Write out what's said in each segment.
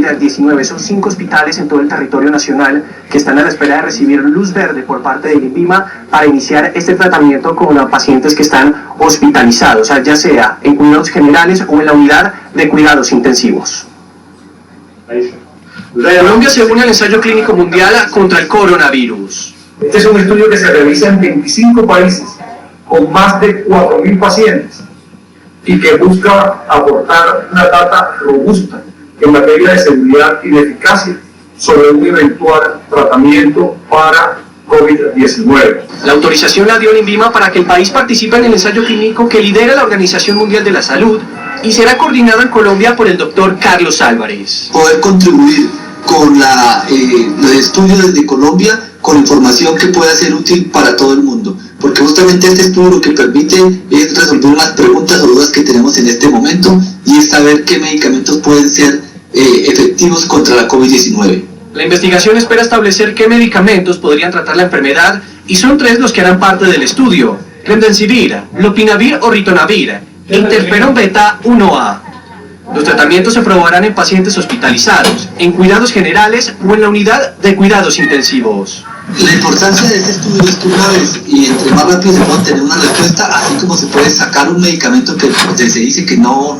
COVID-19. Son 5 hospitales en todo el territorio nacional que están a la espera de recibir luz verde por parte del INVIMA para iniciar este tratamiento con pacientes que están hospitalizados, ya sea en cuidados generales o en la unidad de cuidados intensivos. Colombia se une al ensayo clínico mundial contra el coronavirus. Este es un estudio que se realiza en 25 países con más de 4.000 pacientes y que busca aportar una data robusta en materia de seguridad y de eficacia sobre un eventual tratamiento para COVID-19. La autorización la dio el INVIMA para que el país participe en el ensayo clínico que lidera la Organización Mundial de la Salud y será coordinado en Colombia por el doctor Carlos Álvarez. Poder contribuir con los estudios desde Colombia con información que pueda ser útil para todo el mundo, porque justamente este estudio lo que permite es resolver unas preguntas o dudas que tenemos en este momento y es saber qué medicamentos pueden ser efectivos contra la COVID-19. La investigación espera establecer qué medicamentos podrían tratar la enfermedad y son 3 los que harán parte del estudio: remdesivir, lopinavir o ritonavir, interferón beta 1A. Los tratamientos se probarán en pacientes hospitalizados, en cuidados generales o en la unidad de cuidados intensivos. La importancia de este estudio es que una vez y entre más rápido se pueda tener una respuesta, así como se puede sacar un medicamento que se dice que no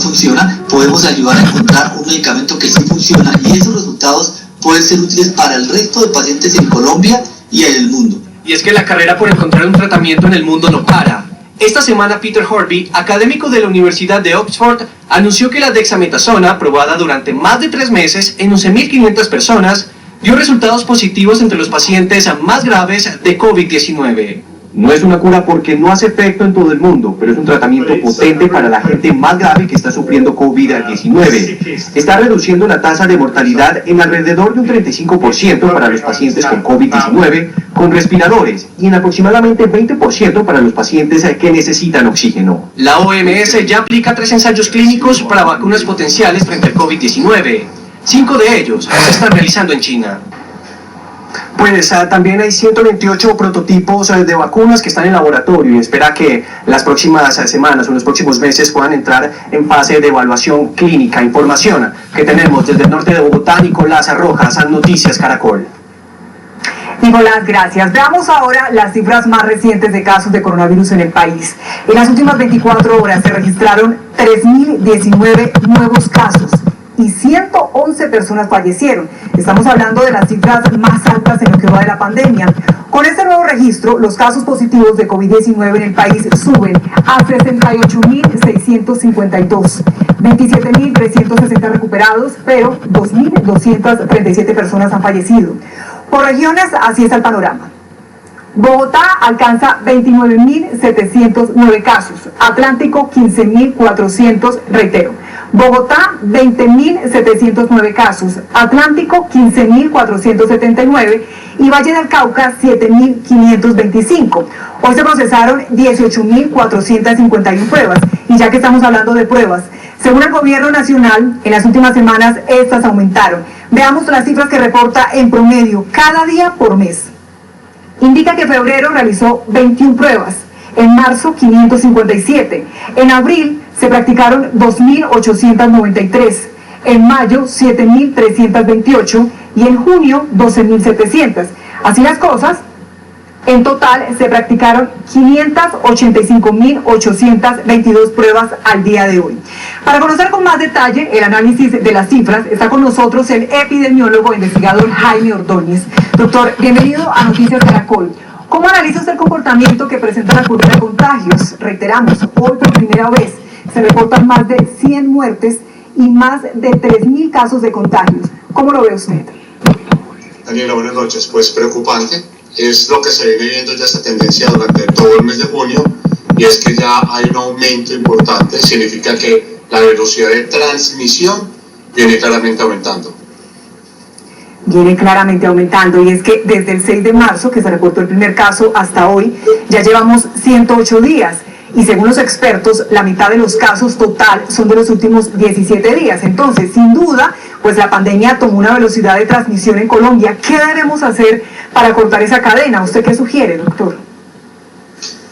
funciona, podemos ayudar a encontrar un medicamento que sí funciona y esos resultados pueden ser útiles para el resto de pacientes en Colombia y en el mundo. Y es que la carrera por encontrar un tratamiento en el mundo no para. Esta semana Peter Horby, académico de la Universidad de Oxford, anunció que la dexametasona, probada durante más de 3 meses en 11.500 personas, dio resultados positivos entre los pacientes más graves de COVID-19. No es una cura porque no hace efecto en todo el mundo, pero es un tratamiento potente para la gente más grave que está sufriendo COVID-19. Está reduciendo la tasa de mortalidad en alrededor de un 35% para los pacientes con COVID-19 con respiradores y en aproximadamente 20% para los pacientes que necesitan oxígeno. La OMS ya aplica 3 ensayos clínicos para vacunas potenciales frente al COVID-19. 5 de ellos se están realizando en China. Pues también hay 128 prototipos de vacunas que están en laboratorio y espera que las próximas semanas o los próximos meses puedan entrar en fase de evaluación clínica. Información que tenemos desde el norte de Bogotá, Nicolás Rojas, Noticias Caracol. Nicolás, gracias. Veamos ahora las cifras más recientes de casos de coronavirus en el país. En las últimas 24 horas se registraron 3.019 nuevos casos y 111 personas fallecieron. Estamos hablando de las cifras más altas en lo que va de la pandemia. Con este nuevo registro, los casos positivos de COVID-19 en el país suben a 68.652, 27.360 recuperados, pero 2.237 personas han fallecido. Por regiones, así está el panorama. Bogotá alcanza 29.709 casos, Atlántico 15.400, reitero. Bogotá 20.709 casos, Atlántico 15.479 y Valle del Cauca 7.525. Hoy se procesaron 18.451 pruebas y ya que estamos hablando de pruebas, según el gobierno nacional, en las últimas semanas estas aumentaron. Veamos las cifras que reporta en promedio cada día por mes. Indica que febrero realizó 21 pruebas, en marzo 557, en abril se practicaron 2.893, en mayo 7.328 y en junio 12.700. Así las cosas, en total se practicaron 585.822 pruebas al día de hoy. Para conocer con más detalle el análisis de las cifras, está con nosotros el epidemiólogo e investigador Jaime Ordóñez. Doctor, bienvenido a Noticias Caracol. ¿Cómo analiza usted el comportamiento que presenta la curva de contagios? Reiteramos, hoy por primera vez se reportan más de 100 muertes y más de 3.000 casos de contagios. ¿Cómo lo ve usted? Daniela, buenas noches. Pues preocupante. Es lo que se viene viendo ya esta tendencia durante todo el mes de junio y es que ya hay un aumento importante. Significa que la velocidad de transmisión viene claramente aumentando. Viene claramente aumentando y es que desde el 6 de marzo que se reportó el primer caso hasta hoy ya llevamos 108 días y según los expertos la mitad de los casos total son de los últimos 17 días. Entonces, sin duda, pues la pandemia tomó una velocidad de transmisión en Colombia. ¿Qué debemos hacer para cortar esa cadena? ¿Usted qué sugiere, doctor?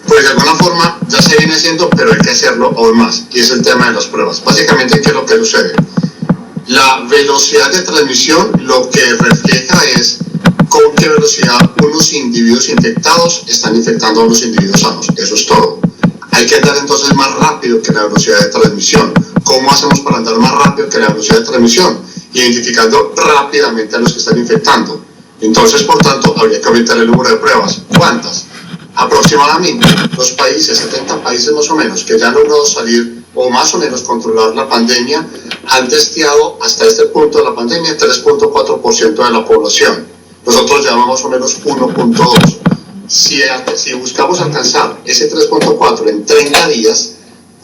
Pues de alguna forma ya se viene haciendo, pero hay que hacerlo aún más y es el tema de las pruebas. Básicamente, ¿qué es lo que sucede? La velocidad de transmisión lo que refleja es con qué velocidad unos individuos infectados están infectando a unos individuos sanos. Eso es todo. Hay que andar entonces más rápido que la velocidad de transmisión. ¿Cómo hacemos para andar más rápido que la velocidad de transmisión? Identificando rápidamente a los que están infectando. Entonces, por tanto, habría que aumentar el número de pruebas. ¿Cuántas? Aproximadamente los países, 70 países más o menos, que ya han logrado salir o más o menos controlar la pandemia, han testeado hasta este punto de la pandemia 3.4% de la población. Nosotros llevamos más o menos 1.2. Si buscamos alcanzar ese 3.4 en 30 días,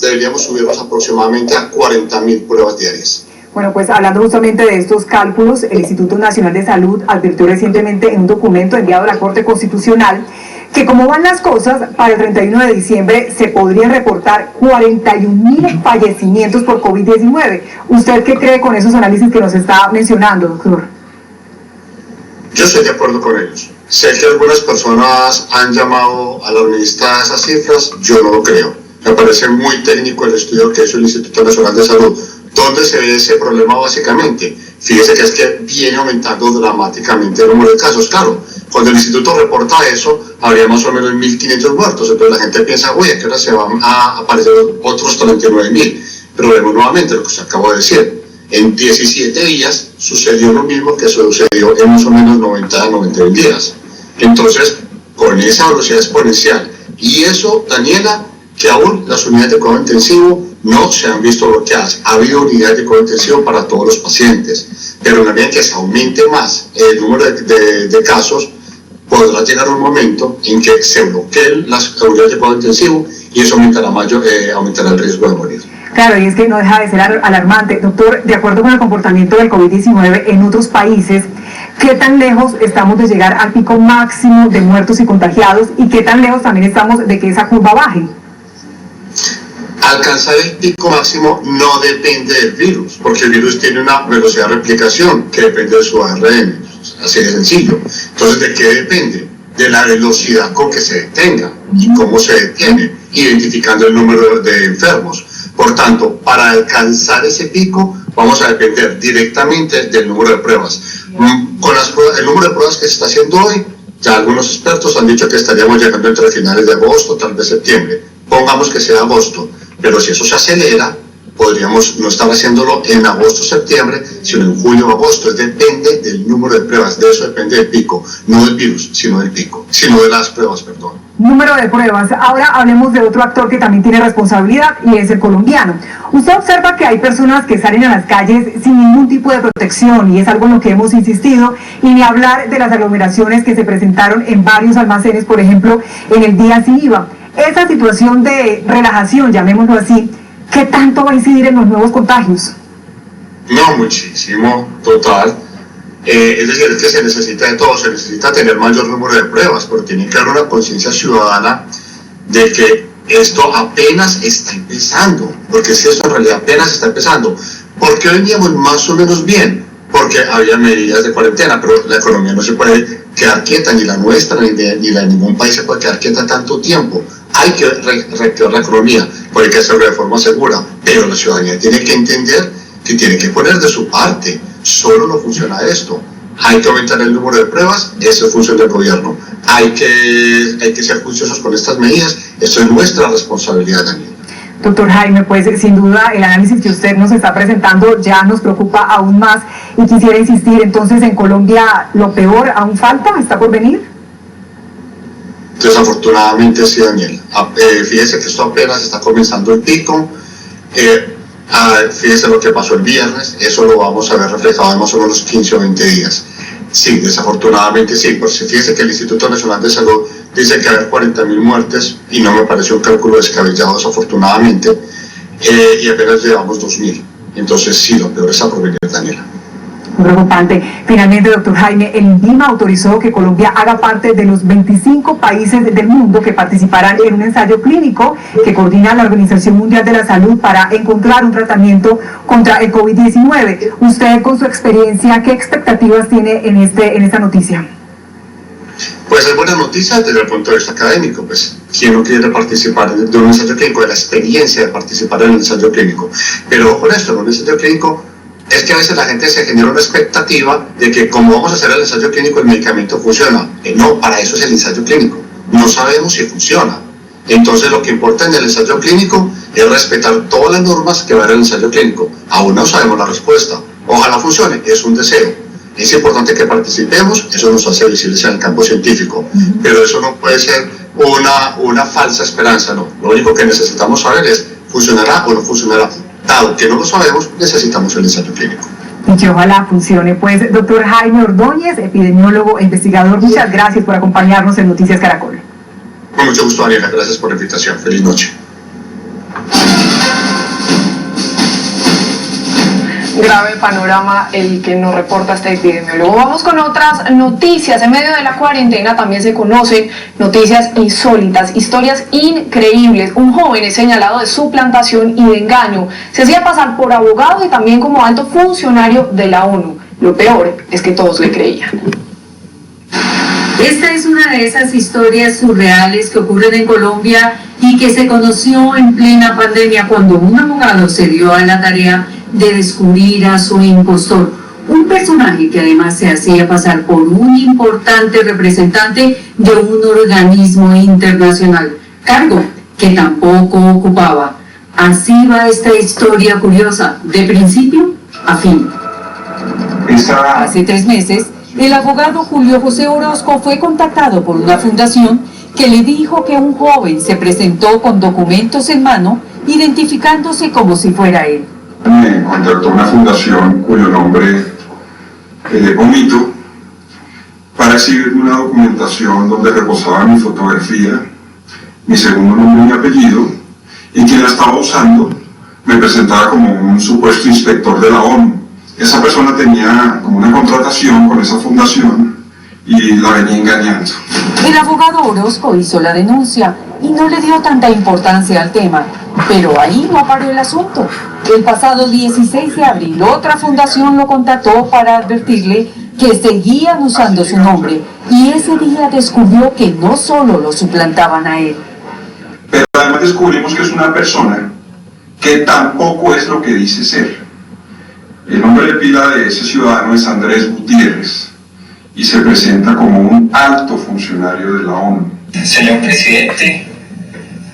deberíamos subirnos aproximadamente a 40.000 pruebas diarias. Bueno, pues hablando justamente de estos cálculos, el Instituto Nacional de Salud advirtió recientemente en un documento enviado a la Corte Constitucional que como van las cosas, para el 31 de diciembre se podrían reportar 41.000 fallecimientos por COVID-19. ¿Usted qué cree con esos análisis que nos está mencionando, doctor? Yo estoy de acuerdo con ellos. Sé que algunas personas han llamado a la ministra a esas cifras, yo no lo creo. Me parece muy técnico el estudio que hizo el Instituto Nacional de Salud. ¿Dónde se ve ese problema básicamente? Fíjese que es que viene aumentando dramáticamente el número de casos. Claro, cuando el instituto reporta eso, habría más o menos 1.500 muertos. Entonces la gente piensa, uy, ¿a qué hora se van a aparecer otros 39.000? Pero vemos nuevamente lo que usted acabó de decir. En 17 días sucedió lo mismo que sucedió en más o menos 90 a 91 días. Entonces, con esa velocidad exponencial. Y eso, Daniela, que aún las unidades de cuidado intensivo no se han visto bloqueadas. Ha habido unidades de cuidado intensivo para todos los pacientes, pero en la medida que se aumente más el número de casos, podrá llegar un momento en que se bloqueen las unidades de cuidado intensivo y eso aumentará el riesgo de morir. Claro, y es que no deja de ser alarmante. Doctor, de acuerdo con el comportamiento del COVID-19 en otros países, ¿qué tan lejos estamos de llegar al pico máximo de muertos y contagiados? ¿Y qué tan lejos también estamos de que esa curva baje? Alcanzar el pico máximo no depende del virus, porque el virus tiene una velocidad de replicación que depende de su ARN, así de sencillo. Entonces, ¿de qué depende? De la velocidad con que se detenga y cómo se detiene, identificando el número de enfermos. Por tanto, para alcanzar ese pico, vamos a depender directamente del número de pruebas. Con el número de pruebas que se está haciendo hoy, ya algunos expertos han dicho que estaríamos llegando entre finales de agosto, tal vez septiembre. Pongamos que sea agosto, pero si eso se acelera, podríamos no estar haciéndolo en agosto o septiembre, sino en julio o agosto. Depende del número de pruebas, de eso depende el pico, no del virus, sino del pico, sino de las pruebas, perdón. Número de pruebas. Ahora hablemos de otro actor que también tiene responsabilidad y es el colombiano. Usted observa que hay personas que salen a las calles sin ningún tipo de protección y es algo en lo que hemos insistido, y ni hablar de las aglomeraciones que se presentaron en varios almacenes, por ejemplo, en el día sin IVA. Esa situación de relajación, llamémoslo así, ¿qué tanto va a incidir en los nuevos contagios? No, muchísimo, total. Es decir, es que se necesita de todo, se necesita tener mayor número de pruebas, porque tiene que haber una conciencia ciudadana de que esto apenas está empezando, porque si esto en realidad apenas está empezando. ¿Por qué veníamos más o menos bien? Porque había medidas de cuarentena, pero la economía no se puede quedar quieta, ni la nuestra, ni la de ningún país se puede quedar quieta tanto tiempo. Hay que reactivar la economía, puede que hacerlo de forma segura, pero la ciudadanía tiene que entender que tiene que poner de su parte. Solo no funciona esto. Hay que aumentar el número de pruebas, eso es función del gobierno. Hay que ser juiciosos con estas medidas, eso es nuestra responsabilidad también. Doctor Jaime, pues sin duda el análisis que usted nos está presentando ya nos preocupa aún más y quisiera insistir, entonces en Colombia lo peor aún falta, ¿está por venir? Desafortunadamente sí, Daniel. Fíjese que esto apenas está comenzando el pico. Fíjese lo que pasó el viernes, eso lo vamos a ver reflejado en más o menos 15 o 20 días. Sí, desafortunadamente sí, porque fíjese que el Instituto Nacional de Salud dice que hay 40.000 muertes y no me pareció un cálculo descabellado, desafortunadamente, y apenas llevamos 2.000. Entonces sí, lo peor es a por venir, Daniela. Muy preocupante. Finalmente, doctor Jaime, el INVIMA autorizó que Colombia haga parte de los 25 países del mundo que participarán en un ensayo clínico que coordina la Organización Mundial de la Salud para encontrar un tratamiento contra el COVID-19. Usted, con su experiencia, ¿qué expectativas tiene en esta noticia? Pues es buena noticia desde el punto de vista académico, pues quién no quiere participar de un ensayo clínico, de la experiencia de participar en el ensayo clínico. Pero con esto, en un ensayo clínico es que a veces la gente se genera una expectativa de que como vamos a hacer el ensayo clínico el medicamento funciona. No, para eso es el ensayo clínico. No sabemos si funciona. Entonces lo que importa en el ensayo clínico es respetar todas las normas que va a haber en el ensayo clínico. Aún no sabemos la respuesta. Ojalá funcione, es un deseo. Es importante que participemos, eso nos hace visibles en el campo científico. Pero eso no puede ser una falsa esperanza, no. Lo único que necesitamos saber es, ¿funcionará o no funcionará? Dado que no lo sabemos, necesitamos el ensayo clínico. Y ojalá funcione. Pues, doctor Jaime Ordóñez, epidemiólogo e investigador, muchas gracias por acompañarnos en Noticias Caracol. Con mucho gusto, Daniela. Gracias por la invitación. Feliz noche. Grave panorama el que nos reporta este epidemiólogo. Vamos con otras noticias. En medio de la cuarentena también se conocen noticias insólitas, historias increíbles. Un joven es señalado de suplantación y de engaño. Se hacía pasar por abogado y también como alto funcionario de la ONU. Lo peor es que todos le creían. Esta es una de esas historias surreales que ocurren en Colombia y que se conoció en plena pandemia cuando un abogado se dio a la tarea de descubrir a su impostor, un personaje que además se hacía pasar por un importante representante de un organismo internacional, cargo que tampoco ocupaba. Así va esta historia curiosa, de principio a fin. Hace 3 meses, el abogado Julio José Orozco fue contactado por una fundación que le dijo que un joven se presentó con documentos en mano, identificándose como si fuera él. Me contactó una fundación cuyo nombre omito para exhibirme una documentación donde reposaba mi fotografía, mi segundo nombre y mi apellido, y quien la estaba usando me presentaba como un supuesto inspector de la ONU. Esa persona tenía como una contratación con esa fundación y la venía engañando. El abogado Orozco hizo la denuncia y no le dio tanta importancia al tema, pero ahí no paró el asunto. El pasado 16 de abril, otra fundación lo contactó para advertirle que seguían usando su nombre, y ese día descubrió que no solo lo suplantaban a él. Pero además descubrimos que es una persona que tampoco es lo que dice ser. El nombre de pila de ese ciudadano es Andrés Gutiérrez y se presenta como un alto funcionario de la ONU. Señor presidente,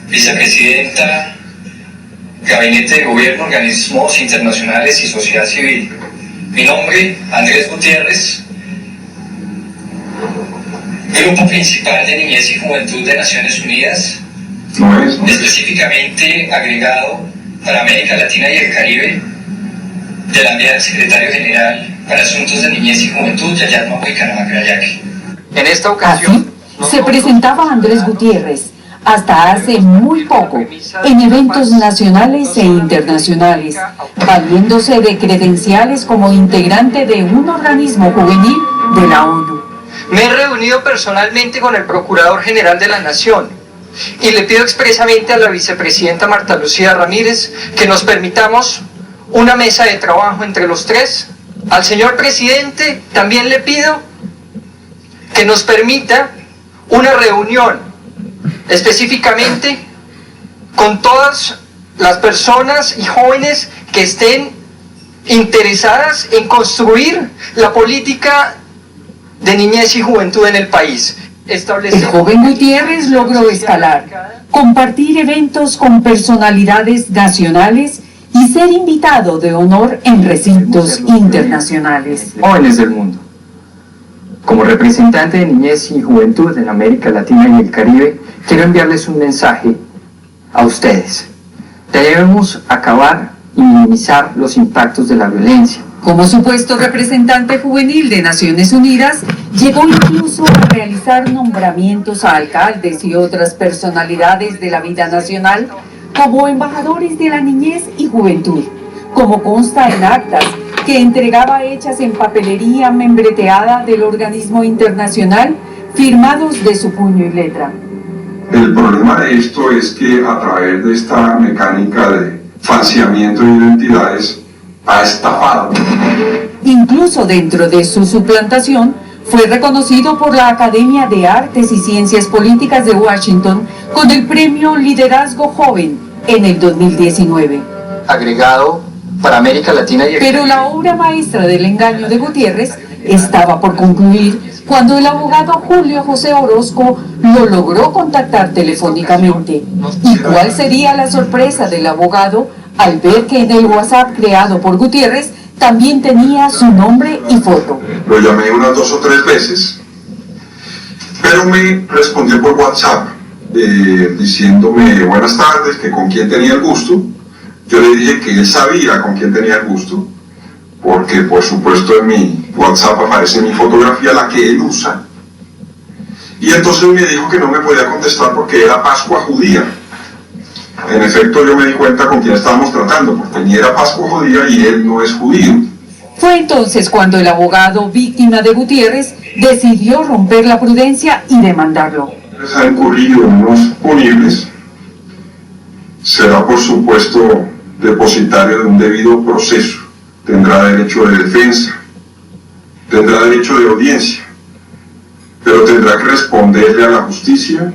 vicepresidenta, gabinete de gobierno, organismos internacionales y sociedad civil. Mi nombre, Andrés Gutiérrez, Grupo Principal de Niñez y Juventud de Naciones Unidas, No, específicamente agregado para América Latina y el Caribe, de la enviada del Secretario General para Asuntos de Niñez y Juventud, Yayatma Huicanamacrayaque. En esta ocasión, Así se presentaba Andrés Gutiérrez, hasta hace muy poco, en eventos nacionales e internacionales, valiéndose de credenciales como integrante de un organismo juvenil de la ONU. me he reunido personalmente con el Procurador General de la Nación y le pido expresamente a la vicepresidenta Marta Lucía Ramírez que nos permitamos una mesa de trabajo entre los tres. Al señor presidente también le pido que nos permita una reunión específicamente con todas las personas y jóvenes que estén interesadas en construir la política de niñez y juventud en el país. El joven Gutiérrez logró escalar, compartir eventos con personalidades nacionales y ser invitado de honor en recintos internacionales. Jóvenes del mundo, como representante de niñez y juventud en América Latina y el Caribe, quiero enviarles un mensaje a ustedes. Debemos acabar y minimizar los impactos de la violencia. Como supuesto representante juvenil de Naciones Unidas, llegó incluso a realizar nombramientos a alcaldes y otras personalidades de la vida nacional como embajadores de la niñez y juventud, como consta en actas que entregaba hechas en papelería membreteada del organismo internacional, firmados de su puño y letra. El problema de esto es que a través de esta mecánica de falseamiento de identidades ha estafado. Incluso dentro de su suplantación, fue reconocido por la Academia de Artes y Ciencias Políticas de Washington con el premio Liderazgo Joven en el 2019. Agregado para América Latina y el Pero la obra maestra del engaño de Gutiérrez estaba por concluir cuando el abogado Julio José Orozco lo logró contactar telefónicamente. ¿Y cuál sería la sorpresa del abogado al ver que en el WhatsApp creado por Gutiérrez también tenía su nombre y foto? Lo llamé unas 2 o 3 veces, pero me respondió por WhatsApp diciéndome buenas tardes, que con quién tenía el gusto. Yo le dije que él sabía con quién tenía el gusto, porque por supuesto en mi WhatsApp aparece mi fotografía, la que él usa. Y entonces me dijo que no me podía contestar porque era Pascua judía. En efecto, yo me di cuenta con quién estábamos tratando, porque ni era Pascua judía y él no es judío. Fue entonces cuando el abogado víctima de Gutiérrez decidió romper la prudencia y demandarlo. Ha incurrido en unos punibles. Será por supuesto depositario de un debido proceso. Tendrá derecho de defensa, tendrá derecho de audiencia, pero tendrá que responderle a la justicia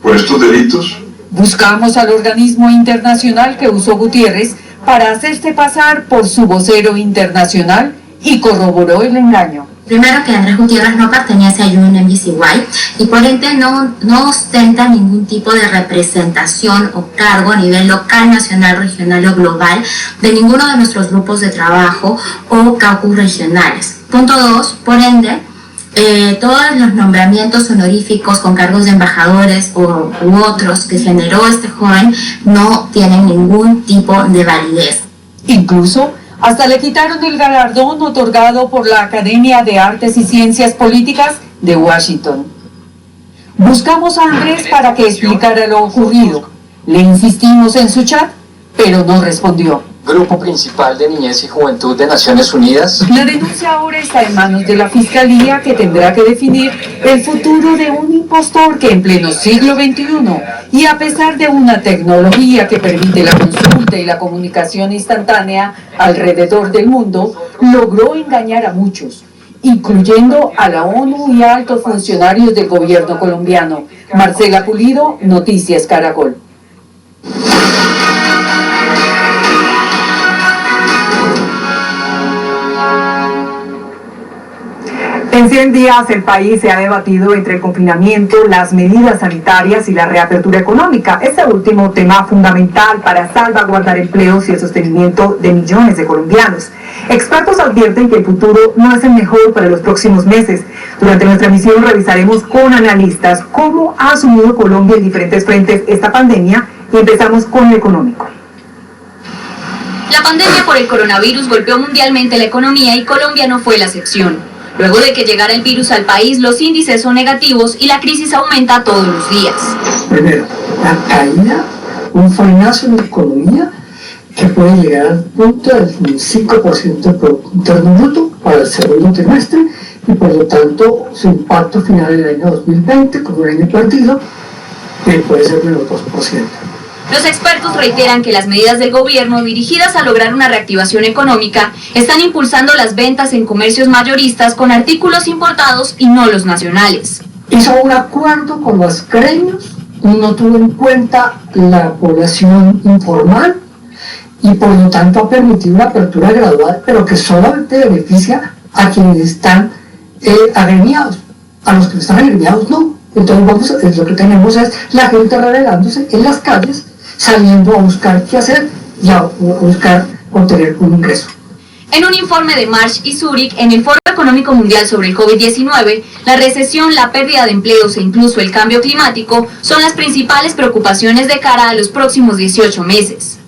por estos delitos. Buscamos al organismo internacional que usó Gutiérrez para hacerse pasar por su vocero internacional y corroboró el engaño. Primero, que Andrés Gutiérrez no pertenece a UNMBCY y por ende no ostenta ningún tipo de representación o cargo a nivel local, nacional, regional o global de ninguno de nuestros grupos de trabajo o caucus regionales. Punto 2, por ende, todos los nombramientos honoríficos con cargos de embajadores u otros que generó este joven no tienen ningún tipo de validez. Incluso hasta le quitaron el galardón otorgado por la Academia de Artes y Ciencias Políticas de Washington. Buscamos a Andrés para que explicara lo ocurrido. Le insistimos en su chat, pero no respondió. Grupo Principal de Niñez y Juventud de Naciones Unidas. La denuncia ahora está en manos de la Fiscalía, que tendrá que definir el futuro de un impostor que en pleno siglo XXI, y a pesar de una tecnología que permite la consulta y la comunicación instantánea alrededor del mundo, logró engañar a muchos, incluyendo a la ONU y a altos funcionarios del gobierno colombiano. Marcela Pulido, Noticias Caracol. En 100 días el país se ha debatido entre el confinamiento, las medidas sanitarias y la reapertura económica. Este último tema fundamental para salvaguardar empleos y el sostenimiento de millones de colombianos. Expertos advierten que el futuro no es el mejor para los próximos meses. Durante nuestra emisión revisaremos con analistas cómo ha asumido Colombia en diferentes frentes esta pandemia y empezamos con lo económico. La pandemia por el coronavirus golpeó mundialmente la economía y Colombia no fue la excepción. Luego de que llegara el virus al país, los índices son negativos y la crisis aumenta todos los días. Primero, la caída, un frenazo en la economía que puede llegar al punto del 5% del Producto Interno Bruto para el segundo trimestre y por lo tanto su impacto final en el año 2020, como un año perdido, puede ser menos 2%. Los expertos reiteran que las medidas del gobierno dirigidas a lograr una reactivación económica están impulsando las ventas en comercios mayoristas con artículos importados y no los nacionales. Hizo un acuerdo con los gremios, no tuvo en cuenta la población informal y por lo tanto ha permitido una apertura gradual, pero que solamente beneficia a quienes están agremiados. A los que no están agremiados no. Entonces lo que tenemos es la gente revelándose en las calles, saliendo a buscar qué hacer y a buscar obtener un ingreso. En un informe de Marsh y Zurich, en el Foro Económico Mundial sobre el COVID-19, la recesión, la pérdida de empleos e incluso el cambio climático son las principales preocupaciones de cara a los próximos 18 meses.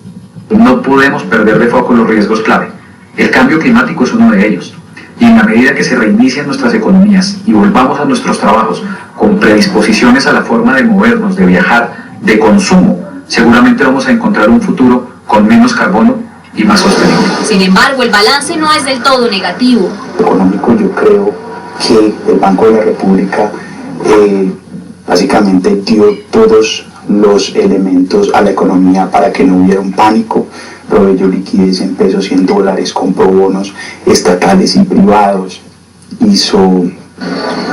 No podemos perder de foco los riesgos clave. El cambio climático es uno de ellos. Y en la medida que se reinicien nuestras economías y volvamos a nuestros trabajos con predisposiciones a la forma de movernos, de viajar, de consumo, seguramente vamos a encontrar un futuro con menos carbono y más sostenible. Sin embargo, el balance no es del todo negativo. Económico, yo creo que el Banco de la República básicamente dio todos los elementos a la economía para que no hubiera un pánico, proveyó liquidez en pesos y en dólares, compró bonos estatales y privados, hizo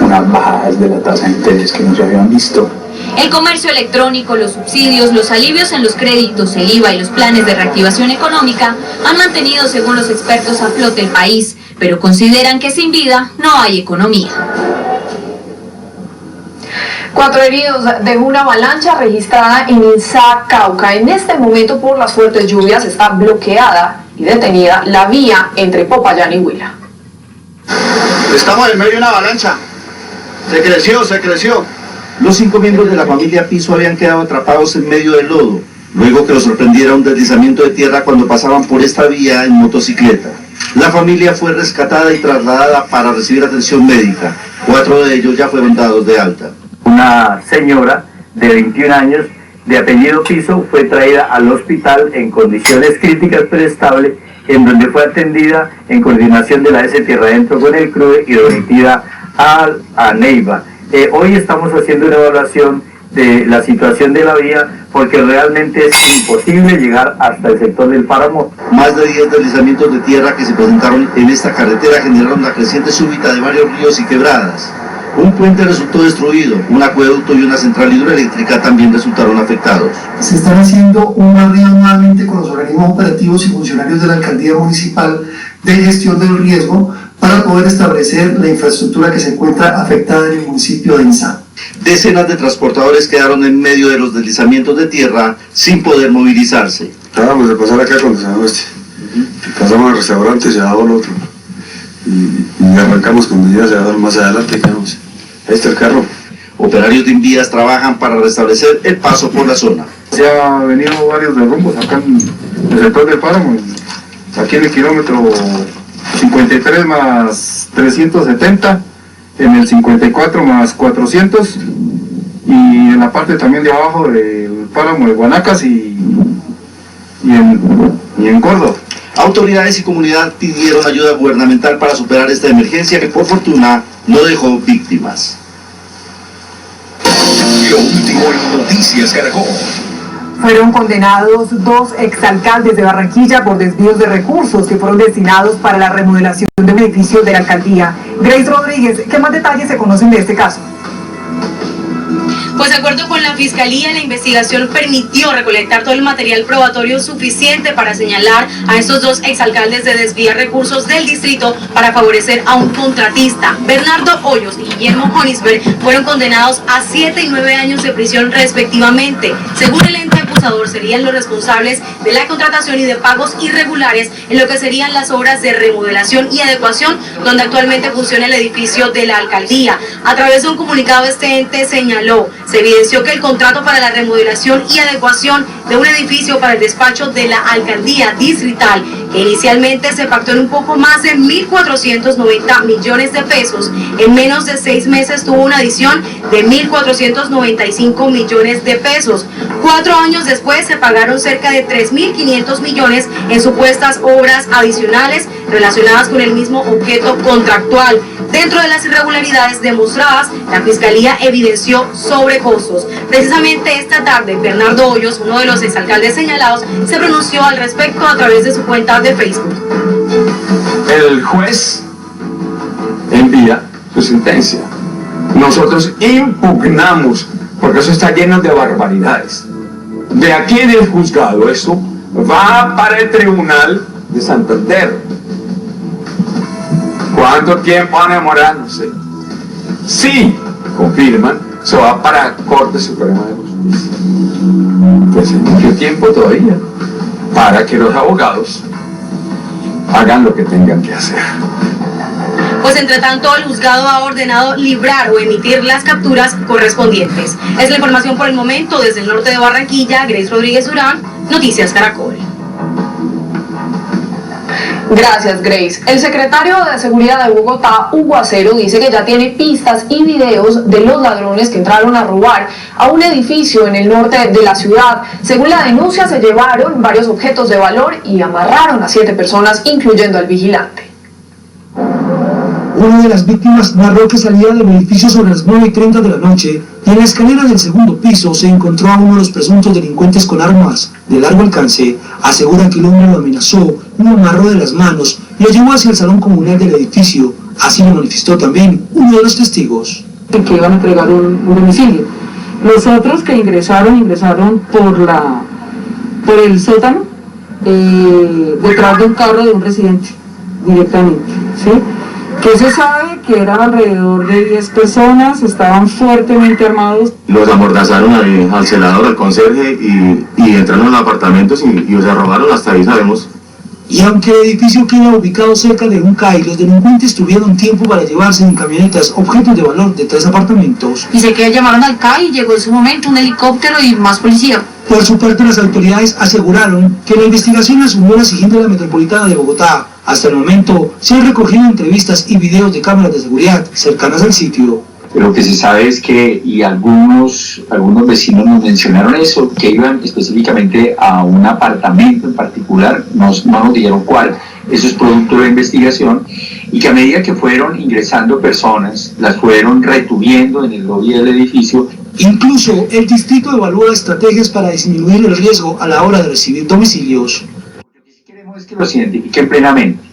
unas bajadas de la tasa de interés que no se habían visto. El comercio electrónico, los subsidios, los alivios en los créditos, el IVA y los planes de reactivación económica han mantenido, según los expertos, a flote el país, pero consideran que sin vida no hay economía. 4 heridos de una avalancha registrada en Insa, Cauca. En este momento, por las fuertes lluvias, está bloqueada y detenida la vía entre Popayán y Huila. Estamos en medio de una avalancha. Se creció. Los 5 miembros de la familia Piso habían quedado atrapados en medio del lodo, luego que los sorprendiera un deslizamiento de tierra cuando pasaban por esta vía en motocicleta. La familia fue rescatada y trasladada para recibir atención médica. 4 de ellos ya fueron dados de alta. Una señora de 21 años de apellido Piso fue traída al hospital en condiciones críticas pero estable, en donde fue atendida en coordinación de la S Tierra Adentro con el CRUE y remitida a Neiva. Hoy estamos haciendo una evaluación de la situación de la vía porque realmente es imposible llegar hasta el sector del páramo. Más de 10 deslizamientos de tierra que se presentaron en esta carretera generaron la creciente súbita de varios ríos y quebradas. Un puente resultó destruido, un acueducto y una central hidroeléctrica también resultaron afectados. Se están haciendo un barrido anualmente con los organismos operativos y funcionarios de la Alcaldía Municipal de Gestión del Riesgo para poder establecer la infraestructura que se encuentra afectada en el municipio de Insa. Decenas de transportadores quedaron en medio de los deslizamientos de tierra sin poder movilizarse. Acabamos de pasar acá cuando se daba pasamos al restaurante y se daba el otro. Y arrancamos cuando ya se va a dar más adelante, quedamos. Ahí está el carro. Operarios de Invías trabajan para restablecer el paso por la zona. Se han venido varios derrumbos acá en el sector del páramo, aquí en el kilómetro 53 más 370, en el 54 más 400 y en la parte también de abajo del páramo de Guanacas y en Córdoba. Autoridades y comunidad pidieron ayuda gubernamental para superar esta emergencia que por fortuna no dejó víctimas. Lo último en Noticias Caracol. Fueron condenados 2 exalcaldes de Barranquilla por desvíos de recursos que fueron destinados para la remodelación de un edificio de la alcaldía. Grace Rodríguez, ¿qué más detalles se conocen de este caso? Pues de acuerdo con la Fiscalía, la investigación permitió recolectar todo el material probatorio suficiente para señalar a estos 2 exalcaldes de desviar recursos del distrito para favorecer a un contratista. Bernardo Hoyos y Guillermo Honisberg fueron condenados a 7 y 9 años de prisión respectivamente. Según el ente acusador, serían los responsables de la contratación y de pagos irregulares en lo que serían las obras de remodelación y adecuación donde actualmente funciona el edificio de la alcaldía. A través de un comunicado, este ente señaló: se evidenció que el contrato para la remodelación y adecuación de un edificio para el despacho de la alcaldía distrital, que inicialmente se pactó en un poco más de 1.490 millones de pesos, en menos de 6 meses tuvo una adición de 1.495 millones de pesos. 4 años después se pagaron cerca de 3.500 millones en supuestas obras adicionales relacionadas con el mismo objeto contractual. Dentro de las irregularidades demostradas, la Fiscalía evidenció sobrecostos. Precisamente esta tarde, Bernardo Hoyos, uno de los exalcaldes señalados, se pronunció al respecto a través de su cuenta de Facebook. El juez envía su sentencia. Nosotros impugnamos, porque eso está lleno de barbaridades. De aquí del juzgado, esto va para el Tribunal de Santander. ¿Cuánto tiempo van a demorar? No sé. Si confirman, se va para la Corte Suprema de Justicia. Pues hay mucho tiempo todavía para que los abogados hagan lo que tengan que hacer. Pues entre tanto, el juzgado ha ordenado librar o emitir las capturas correspondientes. Es la información por el momento desde el norte de Barranquilla. Grace Rodríguez Durán, Noticias Caracol. Gracias, Grace. El secretario de Seguridad de Bogotá, Hugo Acero, dice que ya tiene pistas y videos de los ladrones que entraron a robar a un edificio en el norte de la ciudad. Según la denuncia, se llevaron varios objetos de valor y amarraron a 7 personas, incluyendo al vigilante. Una de las víctimas narró que salía del edificio sobre las 9:30 de la noche y en la escalera del segundo piso se encontró a uno de los presuntos delincuentes con armas de largo alcance. Aseguran que el hombre lo amenazó, lo amarró de las manos y lo llevó hacia el salón comunal del edificio. Así lo manifestó también uno de los testigos. Que iban a entregar un domicilio. Los otros que ingresaron por el sótano, detrás de un carro de un residente, directamente, ¿sí? Que se sabe que eran alrededor de 10 personas, estaban fuertemente armados. Los amordazaron al celador, al conserje, y entraron a los apartamentos y se robaron, hasta ahí sabemos. Y aunque el edificio queda ubicado cerca de un CAI, los delincuentes tuvieron tiempo para llevarse en camionetas objetos de valor de 3 apartamentos. Dice que llamaron al CAI y llegó en su momento un helicóptero y más policía. Por su parte, las autoridades aseguraron que la investigación asumió la siguiente de la Metropolitana de Bogotá. Hasta el momento se han recogido entrevistas y videos de cámaras de seguridad cercanas al sitio. Lo que se sabe es que, y algunos vecinos nos mencionaron eso, que iban específicamente a un apartamento en particular, no nos dijeron cuál, eso es producto de la investigación, y que a medida que fueron ingresando personas, las fueron retuviendo en el lobby del edificio. Incluso el distrito evalúa estrategias para disminuir el riesgo a la hora de recibir domicilios. Lo que sí queremos es que los identifiquen plenamente.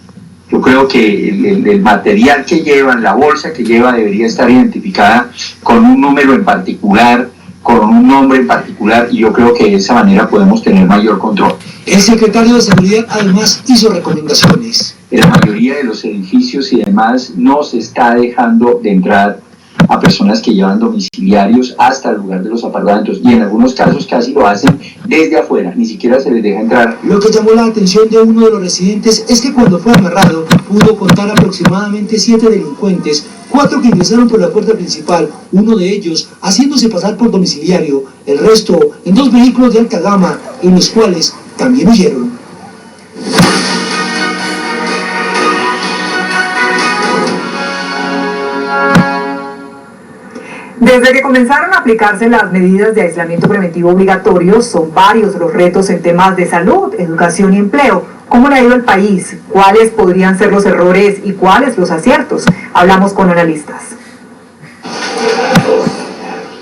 Yo creo que el material que llevan, la bolsa que lleva, debería estar identificada con un número en particular, con un nombre en particular, y yo creo que de esa manera podemos tener mayor control. El secretario de Seguridad además hizo recomendaciones. En la mayoría de los edificios y demás no se está dejando de entrar a personas que llevan domiciliarios hasta el lugar de los apartamentos, y en algunos casos casi lo hacen desde afuera, ni siquiera se les deja entrar. Lo que llamó la atención de uno de los residentes es que cuando fue agarrado pudo contar aproximadamente 7 delincuentes, 4 que ingresaron por la puerta principal, uno de ellos haciéndose pasar por domiciliario, el resto en 2 vehículos de alta gama, en los cuales también huyeron. Desde que comenzaron a aplicarse las medidas de aislamiento preventivo obligatorio, son varios los retos en temas de salud, educación y empleo. ¿Cómo le ha ido al país? ¿Cuáles podrían ser los errores y cuáles los aciertos? Hablamos con analistas.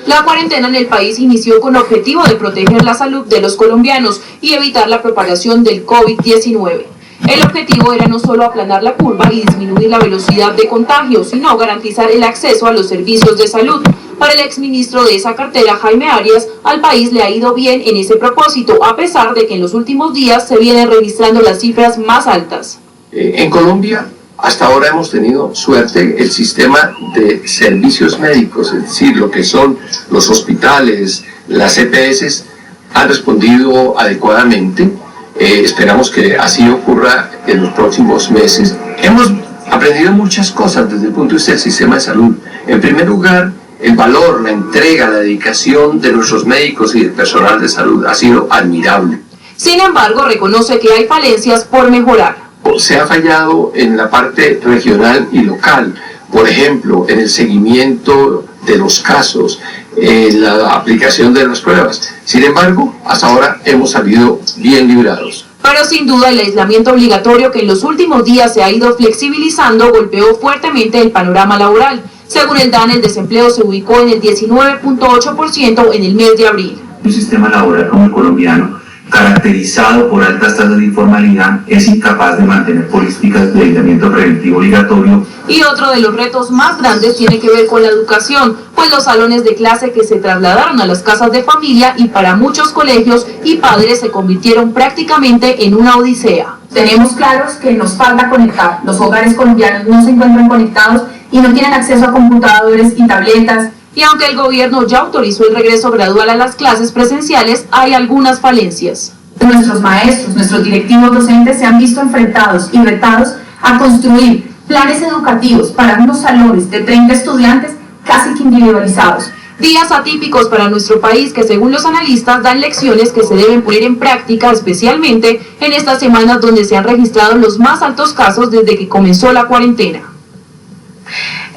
La cuarentena en el país inició con el objetivo de proteger la salud de los colombianos y evitar la propagación del COVID-19. El objetivo era no solo aplanar la curva y disminuir la velocidad de contagio, sino garantizar el acceso a los servicios de salud. Para el exministro de esa cartera, Jaime Arias, al país le ha ido bien en ese propósito, a pesar de que en los últimos días se vienen registrando las cifras más altas. En Colombia, hasta ahora hemos tenido suerte, el sistema de servicios médicos, es decir, lo que son los hospitales, las EPS, han respondido adecuadamente. Esperamos que así ocurra en los próximos meses. Hemos aprendido muchas cosas desde el punto de vista del sistema de salud. En primer lugar, el valor, la entrega, la dedicación de nuestros médicos y del personal de salud ha sido admirable. Sin embargo, reconoce que hay falencias por mejorar. Se ha fallado en la parte regional y local, por ejemplo, en el seguimiento de los casos, la aplicación de las pruebas. Sin embargo, hasta ahora hemos salido bien librados. Pero sin duda el aislamiento obligatorio que en los últimos días se ha ido flexibilizando golpeó fuertemente el panorama laboral. Según el DANE, el desempleo se ubicó en el 19.8% en el mes de abril. Un sistema laboral como el colombiano, caracterizado por altas tasas de informalidad, es incapaz de mantener políticas de aislamiento preventivo obligatorio. Y otro de los retos más grandes tiene que ver con la educación, pues los salones de clase que se trasladaron a las casas de familia y para muchos colegios y padres se convirtieron prácticamente en una odisea. Tenemos claros que nos falta conectar. Los hogares colombianos no se encuentran conectados y no tienen acceso a computadores y tabletas. Y aunque el gobierno ya autorizó el regreso gradual a las clases presenciales, hay algunas falencias. Nuestros maestros, nuestros directivos docentes se han visto enfrentados y retados a construir planes educativos para unos salones de 30 estudiantes casi que individualizados. Días atípicos para nuestro país que, según los analistas, dan lecciones que se deben poner en práctica, especialmente en estas semanas donde se han registrado los más altos casos desde que comenzó la cuarentena.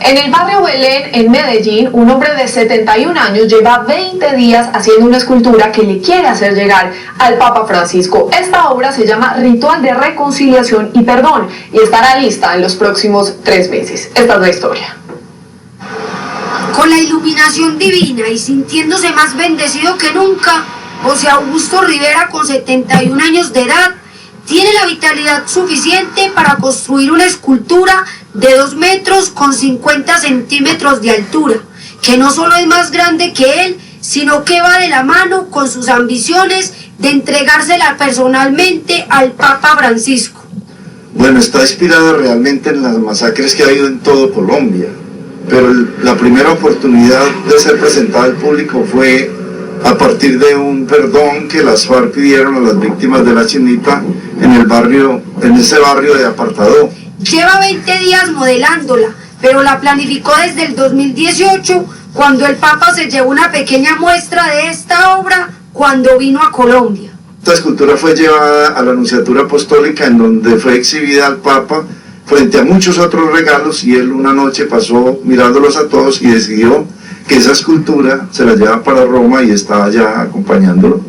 En el barrio Belén, en Medellín, un hombre de 71 años lleva 20 días haciendo una escultura que le quiere hacer llegar al Papa Francisco. Esta obra se llama Ritual de Reconciliación y Perdón y estará lista en los próximos 3 meses. Esta es la historia. Con la iluminación divina y sintiéndose más bendecido que nunca, José Augusto Rivera, con 71 años de edad, tiene la vitalidad suficiente para construir una escultura de 2 metros con 50 centímetros de altura, que no solo es más grande que él, sino que va de la mano con sus ambiciones de entregársela personalmente al Papa Francisco. Bueno, está inspirada realmente en las masacres que ha habido en todo Colombia, pero la primera oportunidad de ser presentada al público fue a partir de un perdón que las FARC pidieron a las víctimas de la Chinita en ese barrio de Apartadó. Lleva 20 días modelándola, pero la planificó desde el 2018, cuando el Papa se llevó una pequeña muestra de esta obra cuando vino a Colombia. Esta escultura fue llevada a la Nunciatura Apostólica, en donde fue exhibida al Papa frente a muchos otros regalos, y él una noche pasó mirándolos a todos y decidió que esa escultura se la lleva para Roma y está allá acompañándolo.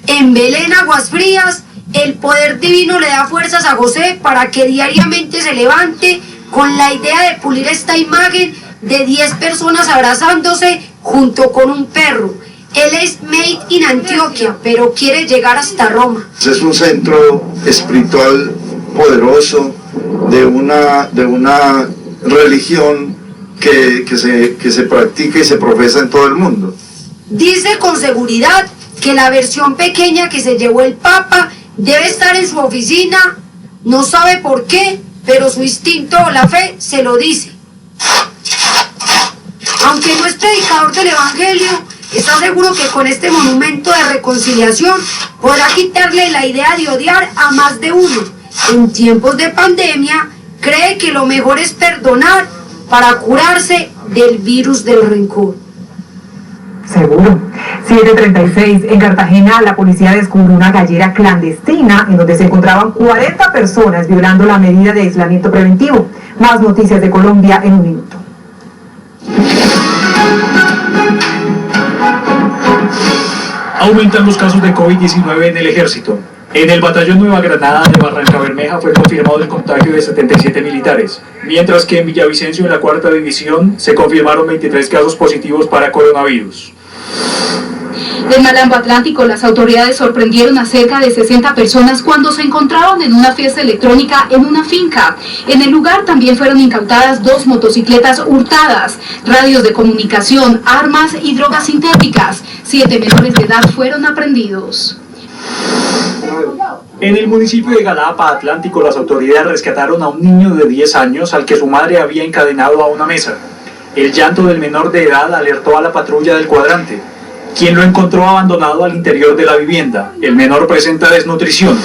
En Belén, Aguas Frías, el poder divino le da fuerzas a José para que diariamente se levante con la idea de pulir esta imagen de 10 personas abrazándose junto con un perro. Él es made in Antioquia, pero quiere llegar hasta Roma. Es un centro espiritual poderoso de una religión que se practica y se profesa en todo el mundo. Dice con seguridad que la versión pequeña que se llevó el Papa debe estar en su oficina, no sabe por qué, pero su instinto o la fe se lo dice. Aunque no es predicador del Evangelio, está seguro que con este monumento de reconciliación podrá quitarle la idea de odiar a más de uno. En tiempos de pandemia, cree que lo mejor es perdonar para curarse del virus del rencor. Seguro. 7:36, en Cartagena la policía descubrió una gallera clandestina en donde se encontraban 40 personas violando la medida de aislamiento preventivo. Más noticias de Colombia en un minuto. Aumentan los casos de COVID-19 en el ejército. En el batallón Nueva Granada de Barrancabermeja fue confirmado el contagio de 77 militares, mientras que en Villavicencio, en la 4ª división, se confirmaron 23 casos positivos para coronavirus. En Malambo Atlántico, las autoridades sorprendieron a cerca de 60 personas cuando se encontraban en una fiesta electrónica en una finca. En el lugar también fueron incautadas 2 motocicletas hurtadas, radios de comunicación, armas y drogas sintéticas. 7 menores de edad fueron aprehendidos. En el municipio de Galapa, Atlántico, las autoridades rescataron a un niño de 10 años al que su madre había encadenado a una mesa. El llanto del menor de edad alertó a la patrulla del cuadrante, quien lo encontró abandonado al interior de la vivienda. El menor presenta desnutrición.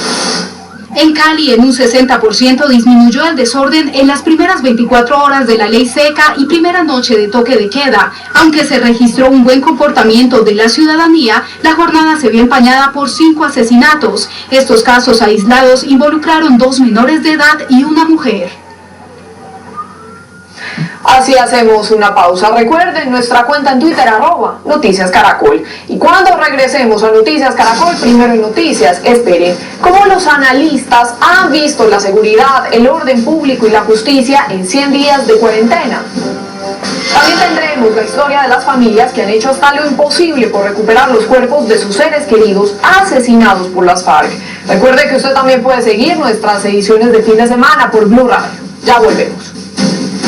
En Cali, en un 60% disminuyó el desorden en las primeras 24 horas de la ley seca y primera noche de toque de queda. Aunque se registró un buen comportamiento de la ciudadanía, la jornada se vio empañada por 5 asesinatos. Estos casos aislados involucraron 2 menores de edad y una mujer. Así hacemos una pausa. Recuerden nuestra cuenta en Twitter, @Noticias Caracol. Y cuando regresemos a Noticias Caracol, primero en Noticias, esperen cómo los analistas han visto la seguridad, el orden público y la justicia en 100 días de cuarentena. También tendremos la historia de las familias que han hecho hasta lo imposible por recuperar los cuerpos de sus seres queridos asesinados por las FARC. Recuerde que usted también puede seguir nuestras ediciones de fin de semana por Blue Radio. Ya volvemos.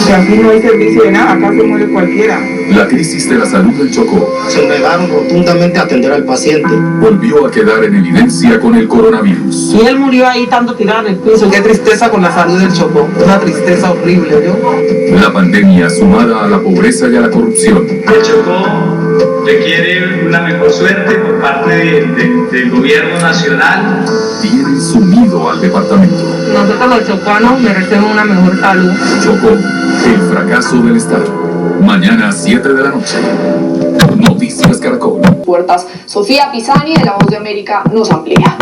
Que aquí no hay servicio de nada, acá se muere cualquiera. La crisis de la salud del Chocó se negaron rotundamente a atender al paciente. volvió a quedar en evidencia con el coronavirus. Y él murió ahí tanto tirado en el piso. Qué tristeza con la salud del Chocó, una tristeza horrible, ¿yo? La pandemia, sumada a la pobreza y a la corrupción, El Chocó requiere una mejor suerte por parte del gobierno nacional. tiene sumido al departamento. Nosotros los chocuanos merecemos una mejor salud. Chocó, el fracaso del Estado. Mañana 7 de la noche. Noticias Caracol. Puertas. Sofía Pisani de La Voz de América nos amplía.